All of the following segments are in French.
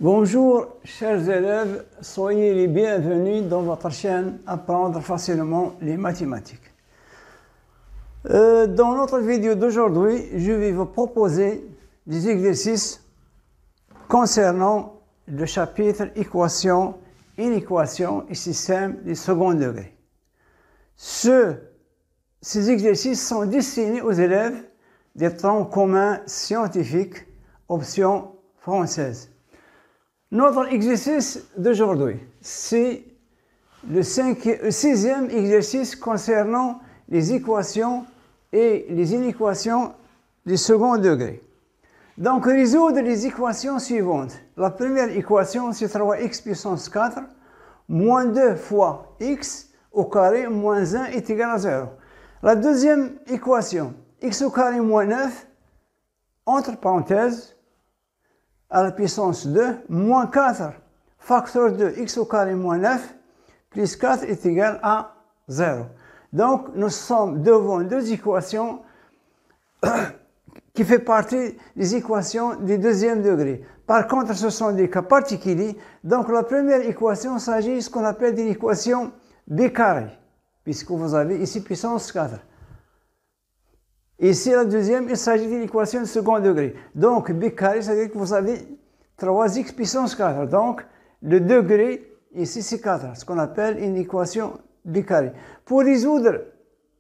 Bonjour, chers élèves, soyez les bienvenus dans votre chaîne Apprendre facilement les mathématiques. Dans notre vidéo d'aujourd'hui, je vais vous proposer des exercices concernant le chapitre Équations, inéquations et systèmes du second degré. Ces exercices sont destinés aux élèves des troncs communs scientifiques, option française. Notre exercice d'aujourd'hui, c'est le sixième exercice concernant les équations et les inéquations du second degré. Donc, résoudre les équations suivantes. La première équation, c'est 3x puissance 4 moins 2 fois x au carré moins 1 est égal à 0. La deuxième équation, x au carré moins 9, entre parenthèses, à la puissance 2, moins 4 facteur de x au carré moins 9, plus 4 est égal à 0. Donc, nous sommes devant deux équations qui font partie des équations du deuxième degré. Par contre, ce sont des cas particuliers. Donc, la première équation s'agit de ce qu'on appelle une équation b carré, puisque vous avez ici puissance 4. Ici, la deuxième, il s'agit d'une équation de second degré. Donc, b carré, c'est-à-dire que vous avez 3x puissance 4. Donc, le degré, ici, c'est 4, ce qu'on appelle une équation b carré. Pour résoudre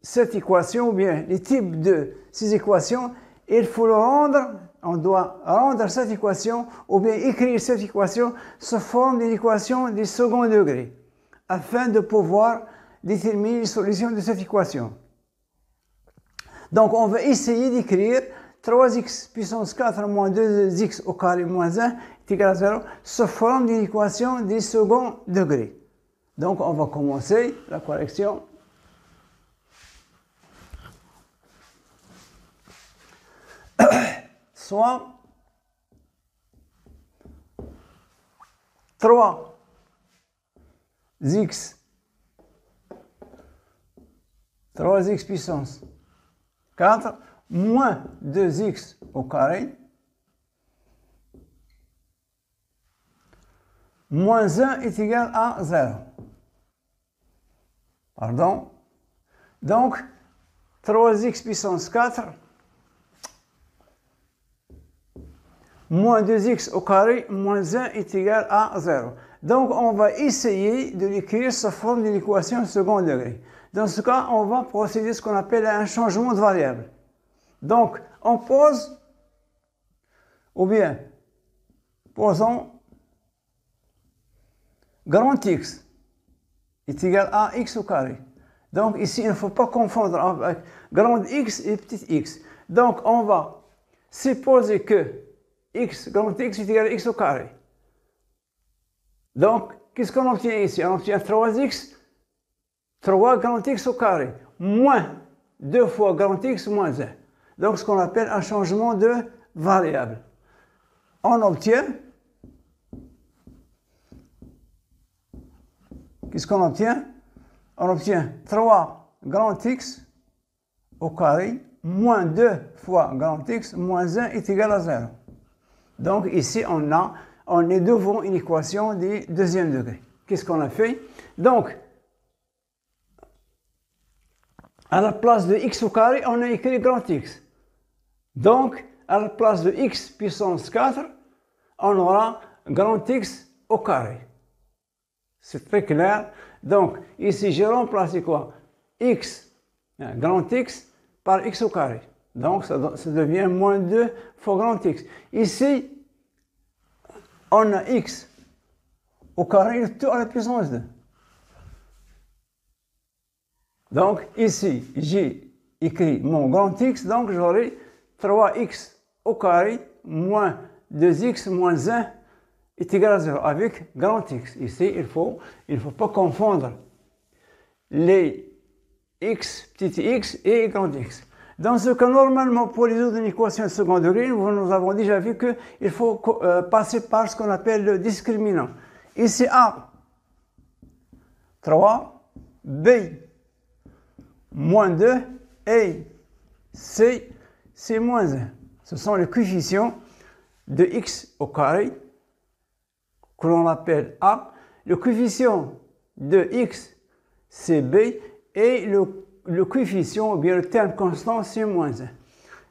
cette équation, ou bien les types de ces équations, il faut le rendre, on doit rendre cette équation, ou bien écrire cette équation sous forme d'une équation du second degré, afin de pouvoir déterminer les solutions de cette équation. Donc, on va essayer d'écrire 3x puissance 4 moins 2x au carré moins 1 est égal à 0 sous forme d'une équation du second degré. Donc, on va commencer la correction. Soit 3x puissance 4 moins 2x au carré moins 1 est égal à 0. Pardon. Donc, 3x puissance 4 moins 2x au carré moins 1 est égal à 0. Donc, on va essayer de l'écrire sous forme d'une équation de second degré. Dans ce cas, on va procéder à ce qu'on appelle un changement de variable. Donc, on pose, ou bien, posons grand X est égal à x au carré. Donc, ici, il ne faut pas confondre avec grand X et petit x. Donc, on va supposer que grand X est égal à x au carré. Donc, qu'est-ce qu'on obtient ici? On obtient 3x, 3 grand X au carré, moins 2 fois grand X moins 1. Donc, ce qu'on appelle un changement de variable. On obtient, qu'est-ce qu'on obtient? On obtient 3 grand X au carré, moins 2 fois grand X moins 1 est égal à 0. Donc, ici, on est devant une équation du deuxième degré. Qu'est-ce qu'on a fait? Donc, à la place de x au carré, on a écrit grand X. Donc, à la place de x puissance 4, on aura grand X au carré. C'est très clair. Donc, ici, j'ai remplacé quoi? X, grand X, par x au carré. Donc, ça devient moins 2 fois grand X. Ici, on a x au carré, tout à la puissance 2. Donc, ici, j'ai écrit mon grand X, donc j'aurai 3x au carré moins 2x moins 1 est égal à 0 avec grand X. Ici, il ne faut pas confondre les x, petit x et grand X. Dans ce cas, normalement, pour résoudre une équation de second degré, nous avons déjà vu qu'il faut passer par ce qu'on appelle le discriminant. Ici, A, 3, B, moins 2, et C, c'est moins 1. Ce sont les coefficients de x au carré que l'on appelle A. Le coefficient de x, c'est b, et le coefficient, ou bien le terme constant, c'est moins 1.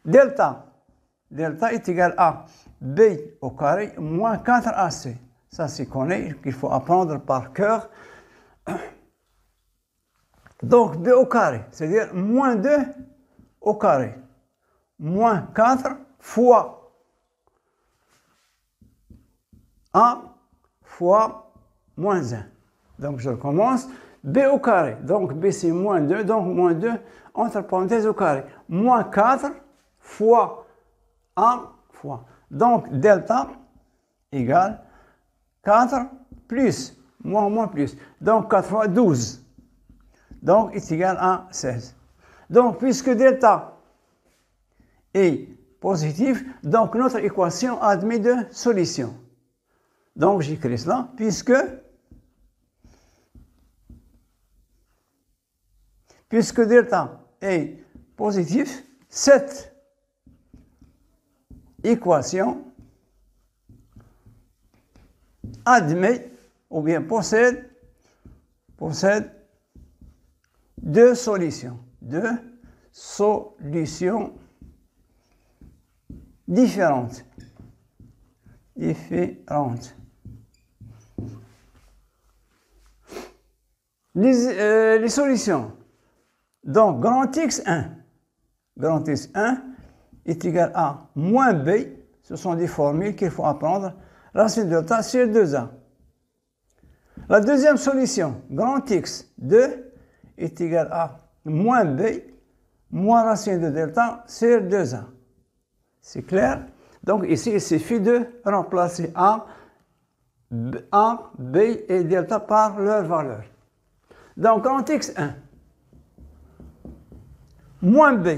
Delta est égal à b au carré moins 4ac. Ça, c'est connu, qu'il faut apprendre par cœur. Donc, b au carré, c'est-à-dire moins 2 au carré, moins 4 fois a fois moins 1. Donc, je recommence. B au carré, donc b c'est moins 2, donc moins 2 entre parenthèses au carré, moins 4 fois a fois. Donc, delta égale 4 plus, moins plus. Donc, 4 fois 12. Donc, est égal à 16. Donc, puisque delta est positif, donc notre équation admet deux solutions. Donc, j'écris cela, puisque delta est positif, cette équation admet ou bien possède deux solutions différentes. Les solutions. Donc, grand X1 est égal à moins B. Ce sont des formules qu'il faut apprendre. Racine delta sur 2A. La deuxième solution, grand X2 est égal à moins B moins racine de delta sur 2A. C'est clair? Donc ici, il suffit de remplacer A, B et delta par leur valeur. Donc grand X1 moins B.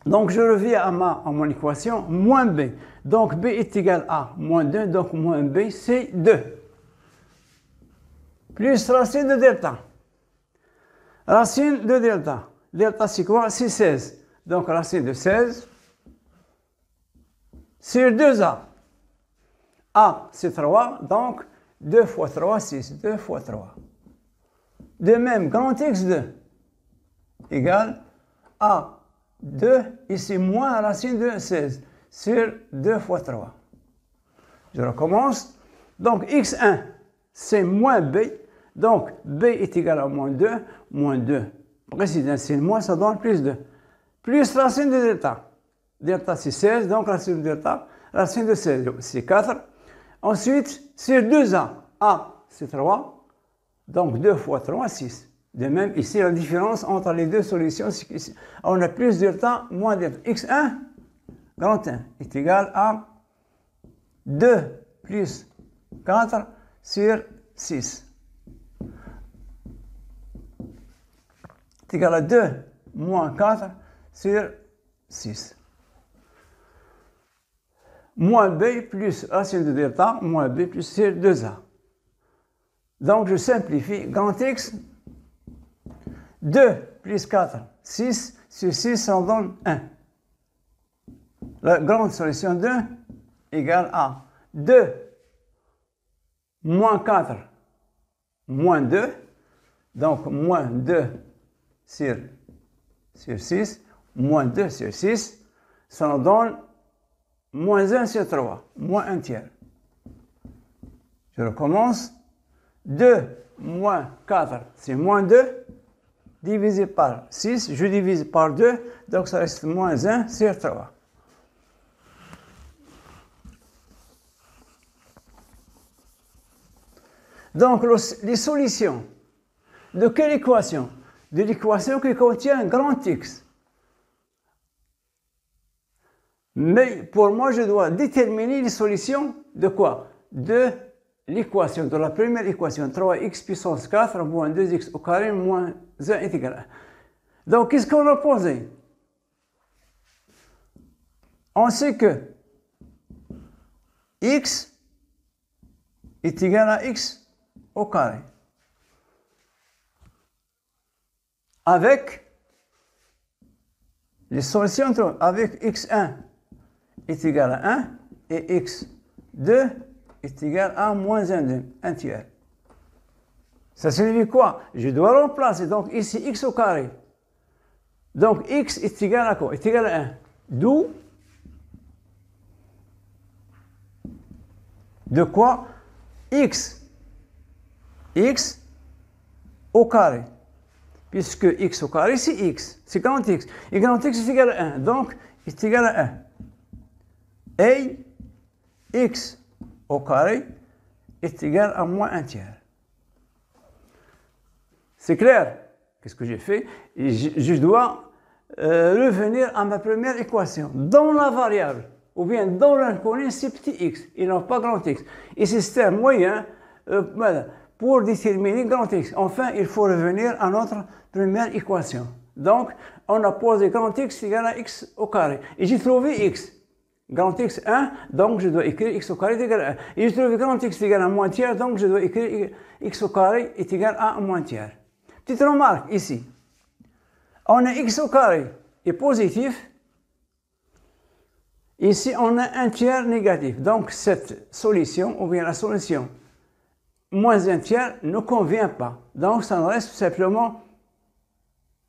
Donc je reviens à mon équation, moins B. Donc B est égal à moins 2, donc moins B c'est 2. Plus racine de delta. Racine de delta. Delta c'est quoi? C'est 16. Donc racine de 16 sur 2A. A c'est 3, donc 2 fois 3, 6. 2 fois 3. De même, grand X2 égale A. 2, ici moins racine de 16, sur 2 fois 3. Je recommence. Donc, x1, c'est moins b. Donc, b est égal à moins 2. Moins 2, précisément, c'est moins, ça donne plus 2. Plus racine de delta. Delta, c'est 16, donc racine de delta. Racine de 16, c'est 4. Ensuite, sur 2a. A, c'est 3. Donc, 2 fois 3, 6. De même, ici, la différence entre les deux solutions, c'est qu'on a plus delta, moins delta. X1, grand 1, est égal à 2 plus 4 sur 6. C'est égal à 2 moins 4 sur 6. Moins b plus racine de delta, moins b plus sur 2a. Donc, je simplifie. Grand X, 2 plus 4, 6, sur 6, ça donne 1. La grande solution 2 égale à 2 moins 4, moins 2. Donc, moins 2 sur 6, moins 2 sur 6, ça nous donne moins 1 sur 3, moins 1 tiers. Je recommence. 2 moins 4, c'est moins 2. Divisé par 6, je divise par 2, donc ça reste moins 1 sur 3. Donc, les solutions de quelle équation? De l'équation qui contient grand X. Mais pour moi, je dois déterminer les solutions de quoi? De l'équation, de la première équation, 3x puissance 4 moins 2x au carré moins 1 est égal à 1. Donc, qu'est-ce qu'on a posé? On sait que x est égal à x au carré. Avec les solutions, avec x1 est égal à 1 et x2 est égal à moins un tiers. Ça signifie quoi? Je dois remplacer donc ici x au carré. Donc x est égal à quoi? Est égal à 1. D'où de quoi? X au carré. Puisque x au carré, c'est x. C'est grand x. Et grand x est égal à 1. Donc, est égal à 1. Et x au carré est égal à moins un tiers. C'est clair? Qu'est-ce que j'ai fait? Je dois revenir à ma première équation. Dans la variable, ou bien dans l'inconnu, c'est petit x, et non pas grand x. Et c'est un moyen pour déterminer grand x. Enfin, il faut revenir à notre première équation. Donc, on a posé grand x égale à x au carré. Et j'ai trouvé x. Grand x 1, donc je dois écrire x au carré est égal à 1. Et j'ai trouvé grand x égale à moins tiers, donc je dois écrire x au carré est égal à moins tiers. Petite remarque ici. On a x au carré est positif. Ici, on a un tiers négatif. Donc, cette solution, ou bien la solution moins un tiers, ne convient pas. Donc, ça nous reste tout simplement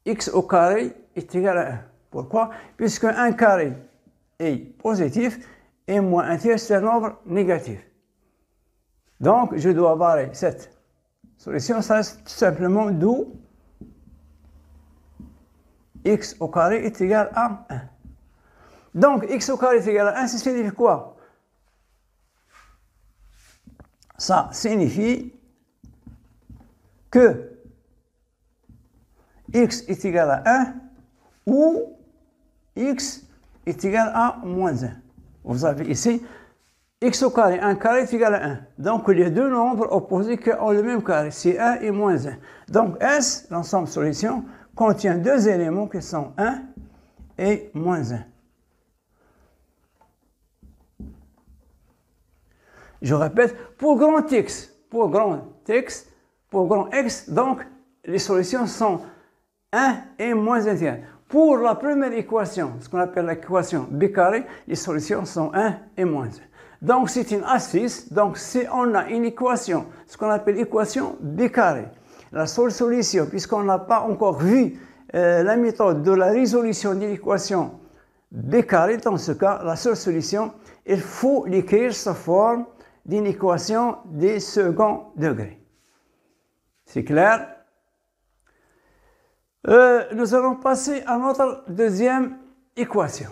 x au carré est égal à 1. Pourquoi? Puisque 1 carré est positif et moins un tiers, c'est un nombre négatif. Donc, je dois barrer cette solution. Ça reste tout simplement d'où x au carré est égal à 1. Donc, x au carré est égal à 1, ça signifie quoi? Ça signifie que x est égal à 1 ou x est égal à moins 1. Vous avez ici x au carré, 1 carré est égal à 1. Donc, les deux nombres opposés qui ont le même carré, c'est 1 et moins 1. Donc, S, l'ensemble solution, contient deux éléments qui sont 1 et moins 1. Je répète, pour grand x, pour grand x, donc les solutions sont 1 et moins 1 tiers. Pour la première équation, ce qu'on appelle l'équation b carré, les solutions sont 1 et moins 1. Donc c'est une astuce, donc si on a une équation, ce qu'on appelle équation b carré, la seule solution, puisqu'on n'a pas encore vu la méthode de la résolution de l'équation b carré, dans ce cas, la seule solution, il faut l'écrire sous forme d'une équation des second degrés. C'est clair? Nous allons passer à notre deuxième équation.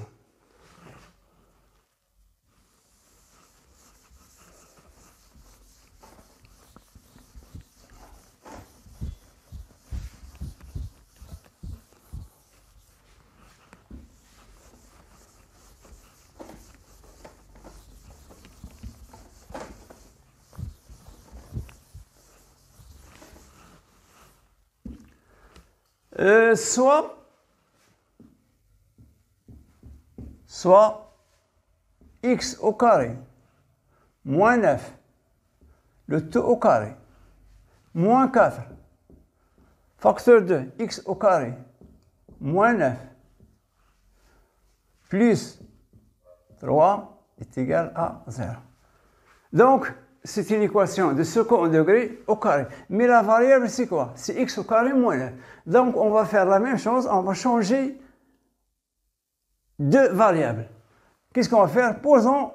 Soit x au carré moins 9, le tout au carré, moins 4, facteur de x au carré, moins 9, plus 3 est égal à 0. Donc, c'est une équation de second degré au carré. Mais la variable, c'est quoi? C'est x au carré moins 9. Donc, on va faire la même chose, on va changer deux variables. Qu'est-ce qu'on va faire? Posons.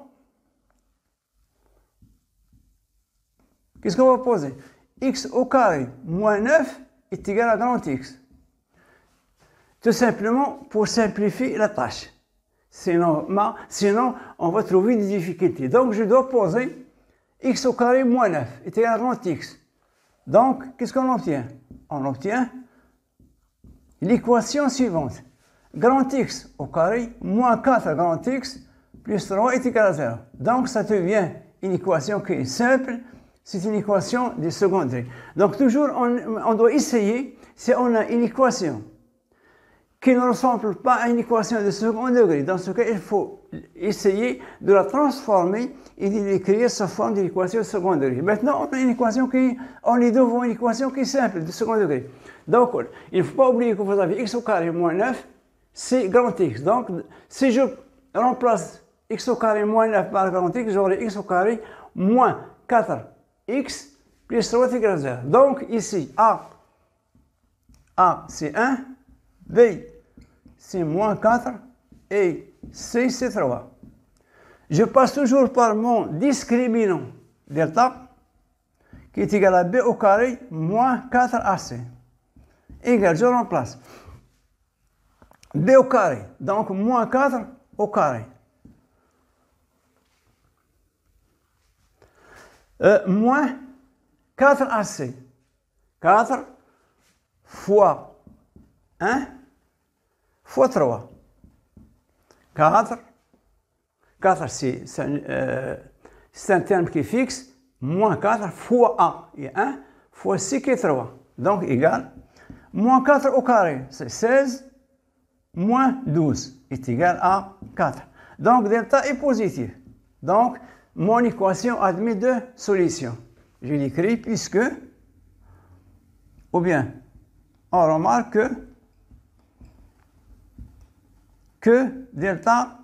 Qu'est-ce qu'on va poser? X au carré moins 9 est égal à grand X. Tout simplement pour simplifier la tâche. Sinon, on va trouver des difficultés. Donc, je dois poser x au carré moins 9 est égal à grand X. Donc, qu'est-ce qu'on obtient? On obtient l'équation suivante. Grand X au carré moins 4 grand X plus 3 est égal à 0. Donc, ça devient une équation qui est simple. C'est une équation de second degré. Donc, toujours, on doit essayer, si on a une équation qui ne ressemble pas à une équation de second degré, dans ce cas, il faut essayer de la transformer et de l'écrire sous forme d'une équation de second degré. Maintenant, on a une équation on est devant une équation qui est simple, de second degré. Donc, il ne faut pas oublier que vous avez x au carré moins 9, c'est grand X. Donc, si je remplace x au carré moins 9 par grand X, j'aurai x au carré moins 4x plus 3 est égal à 0. Donc ici, A c'est 1, B c'est moins 4 et C c'est 3. Je passe toujours par mon discriminant delta qui est égal à B au carré moins 4AC. Égal, je remplace. B au carré, donc moins 4 au carré. Moins 4AC. 4 fois 1 fois 3. 4 c'est un terme qui est fixe. Moins 4 fois A et 1 fois 6 qui est 3. Donc égal. Moins 4 au carré, c'est 16. Moins 12 est égal à 4. Donc delta est positif. Donc mon équation admet deux solutions. Je l'écris puisque, ou bien on remarque que delta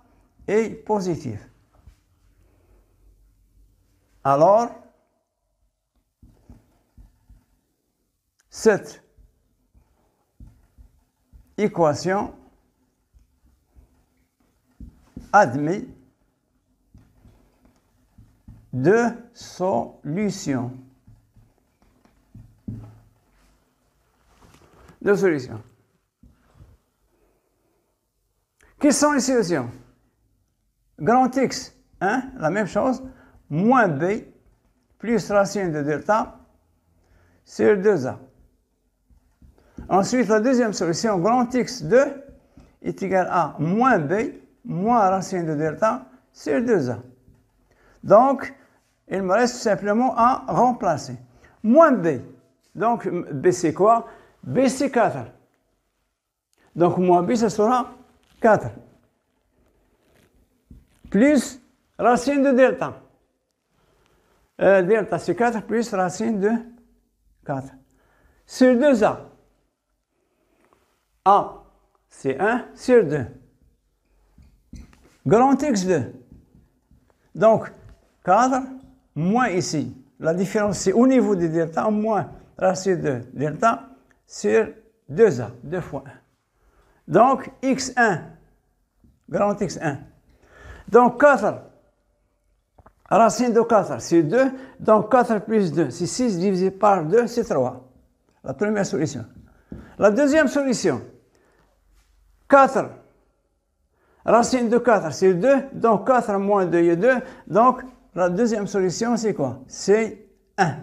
est positif. Alors, cette équation admet deux solutions. Deux solutions. Quelles sont les solutions? Grand X, 1, la même chose, moins B, plus racine de delta, sur 2A. Ensuite, la deuxième solution, grand X2 est égal à moins B, moins racine de delta, sur 2A. Donc, il me reste simplement à remplacer. Moins B. Donc, B c'est quoi? B c'est 4. Donc, moins B, ce sera 4. Plus racine de delta. Delta c'est 4 plus racine de 4. Sur 2A. A c'est 1 sur 2. Grand X2. Donc, 4 moins ici. La différence c'est au niveau de delta moins racine de delta sur 2A. 2 fois 1. Donc, X1. Grand X1. Donc, 4. Racine de 4, c'est 2. Donc, 4 plus 2, c'est 6 divisé par 2, c'est 3. La première solution. La deuxième solution. 4. Racine de 4, c'est 2. Donc, 4 moins 2 est 2. Donc, la deuxième solution, c'est quoi? C'est 1.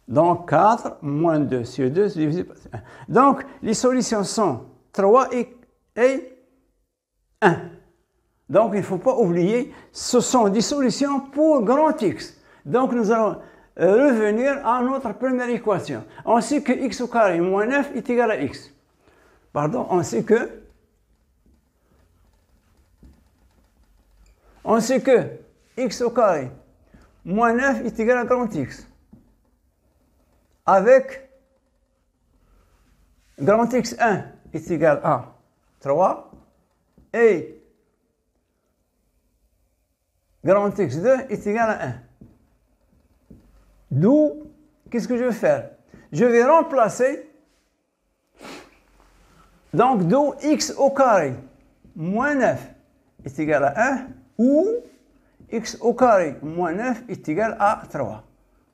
Donc, 4 moins 2 sur 2, c'est divisé par 1. Donc, les solutions sont 3 et 1. Donc, il ne faut pas oublier, ce sont des solutions pour grand X. Donc, nous allons revenir à notre première équation. On sait que x au carré moins 9 est égal à x. Pardon, on sait que x au carré moins 9 est égal à grand X. Avec grand X1 est égal à 3 et grand X2 est égal à 1. D'où, qu'est-ce que je vais faire? Je vais remplacer, donc d'où x au carré moins 9 est égal à 1 ou x au carré moins 9 est égal à 3.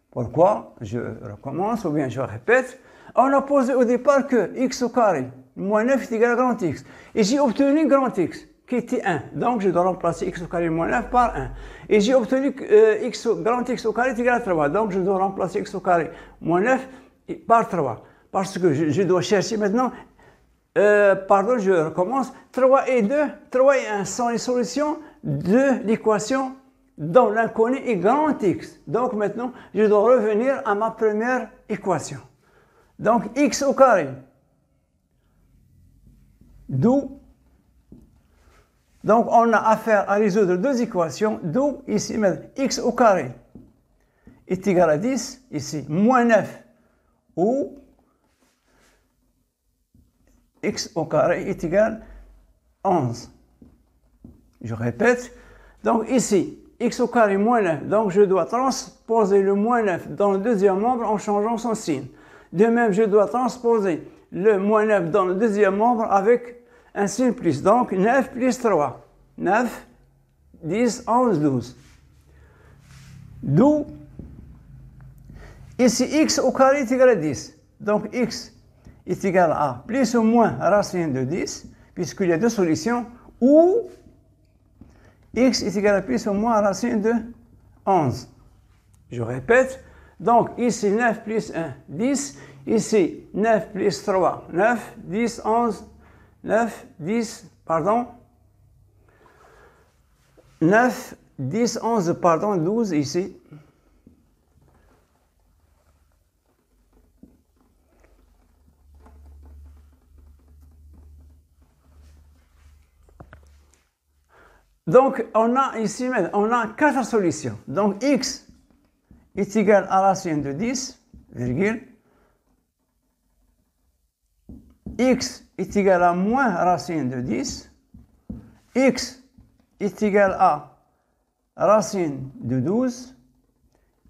Pourquoi? Je recommence ou bien je répète. On a posé au départ que x au carré moins 9 est égal à grand X. Et j'ai obtenu grand X qui était 1. Donc, je dois remplacer x au carré moins 9 par 1. Et j'ai obtenu grand X au carré est égal à 3. Donc, je dois remplacer x au carré moins 9 par 3. Parce que je dois chercher maintenant, je recommence. 3 et 2, 3 et 1 sont les solutions de l'équation dont l'inconnu est grand X. Donc, maintenant, je dois revenir à ma première équation. Donc, x au carré. D'où donc, on a affaire à résoudre deux équations, d'où ici, x au carré est égal à 10, ici, moins 9, ou x au carré est égal à 11. Je répète, donc ici, x au carré moins 9. Donc, je dois transposer le moins 9 dans le deuxième membre en changeant son signe. De même, je dois transposer le moins 9 dans le deuxième membre avec un signe plus. Donc, 9 plus 3. 9, 10, 11, 12. D'où, ici, x au carré est égal à 10. Donc, x est égal à plus ou moins racine de 10, puisqu'il y a deux solutions, ou x est égal à plus ou moins racine de 11. Je répète, donc ici 9 plus 1, 10, ici 9 plus 3, 9, 10, 11, 9, 10, pardon, 9, 10, 11, pardon, 12 ici. Donc, on a ici, on a 4 solutions. Donc, x est égal à racine de 10, virgule. X est égal à moins racine de 10. X est égal à racine de 12.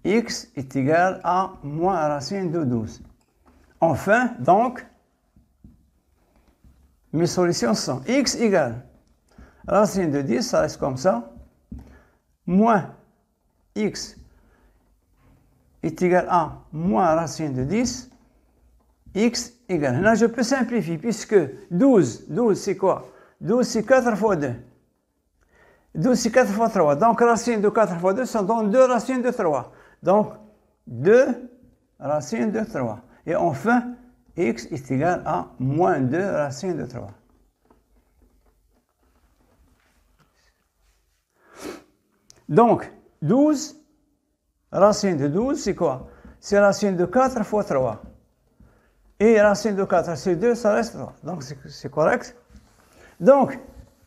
X est égal à moins racine de 12. Enfin, donc, mes solutions sont x égale racine de 10, ça reste comme ça, moins x est égal à moins racine de 10, x égale. Là, je peux simplifier, puisque 12 c'est quoi? 12 c'est 4 fois 2. 12 c'est 4 fois 3. Donc, racine de 4 fois 2, ça donne 2 racines de 3. Donc, 2 racines de 3. Et enfin, x est égal à moins 2 racines de 3. Donc, 12, racine de 12, c'est quoi? C'est racine de 4 fois 3. Et racine de 4, c'est 2, ça reste 3. Donc, c'est correct. Donc,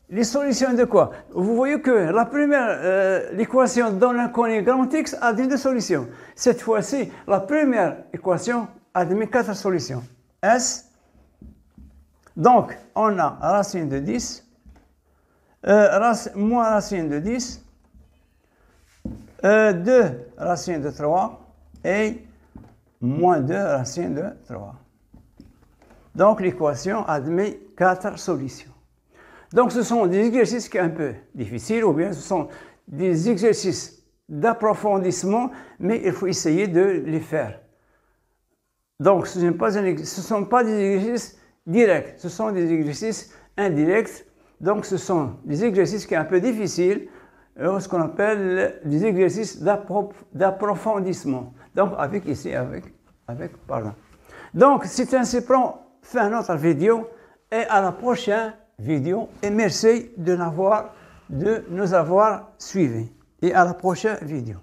les solutions de quoi? Vous voyez que la première, l'équation dans l'inconnu grand X admet deux solutions. Cette fois-ci, la première équation admet 4 solutions. S. Donc, on a racine de 10, moins racine de 10, 2 racines de 3 et moins 2 racines de 3. Donc, l'équation admet 4 solutions. Donc, ce sont des exercices qui sont un peu difficiles, ou bien ce sont des exercices d'approfondissement, mais il faut essayer de les faire. Donc, ce ne sont pas des exercices directs, ce sont des exercices indirects. Donc, ce sont des exercices qui sont un peu difficiles, ce qu'on appelle des exercices d'approfondissement. Donc, pardon. Donc, c'est ainsi qu'on fait notre vidéo et à la prochaine vidéo. Et merci de nous avoir suivis. Et à la prochaine vidéo.